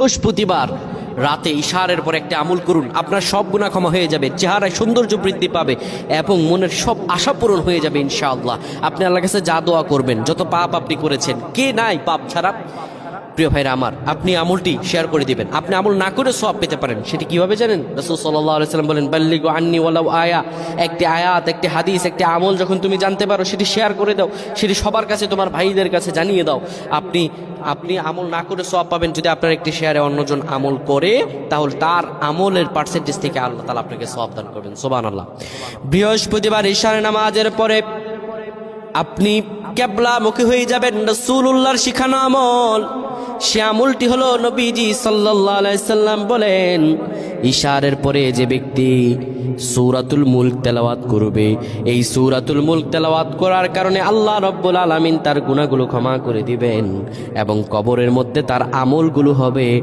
বৃহস্পতিবার রাতে ইশারের পর একটা আমল করুন, আপনার সব গুনাহ ক্ষমা হয়ে যাবে, চেহারায় সৌন্দর্য বৃদ্ধি পাবে এবং মনের সব আশা পূরণ হয়ে যাবে ইনশাআল্লাহ। আপনি আল্লাহর কাছে যা দোয়া করবেন, যত পাপ আপনি করেছেন, কে নাই পাপ ছাড়া? প্রিয় ভাইরা আমার, আপনি আমলটি শেয়ার করে দিবেন। আপনি আমল না করে সওয়াব পেতে পারেন। সেটি কিভাবে জানেন? রাসূল সাল্লাল্লাহু আলাইহি সাল্লাম বলেন, বাল্লিগু আন্নি ওয়ালাউ আয়া। একটি আয়াত, একটি হাদিস, একটি আমল যখন তুমি জানতে পারো, সেটি শেয়ার করে দাও, সেটি সবার কাছে, তোমার ভাইদের কাছে জানিয়ে দাও। আপনি আমল না করে সওয়াব পাবেন। যদি আপনার একটি শেয়ারে অন্যজন আমল করে, তাহলে তার আমলের পার্সেন্টেজ থেকে আল্লাহ তাআলা আপনাকে সওয়াব দান করবেন। সুবহানাল্লাহ। বৃহস্পতিবার ইশার নামাজের পরে আপনি কিবলামুখী হয়ে যাবেন। রাসূলুল্লাহর শিখানো আমল, সে আমলটি হলো, নবীজি সাল্লাল্লাহু আলাইহি সাল্লাম বলেন, ইশারের পরে যে ব্যক্তি সূরাতুল মুলক তেলাওয়াত করবে, এই সূরাতুল মুলক তেলাওয়াত করার কারণে আল্লাহ রাব্বুল আলামিন তার গুনাহগুলো ক্ষমা করে দিবেন এবং কবরের মধ্যে তার আমলগুলো হবে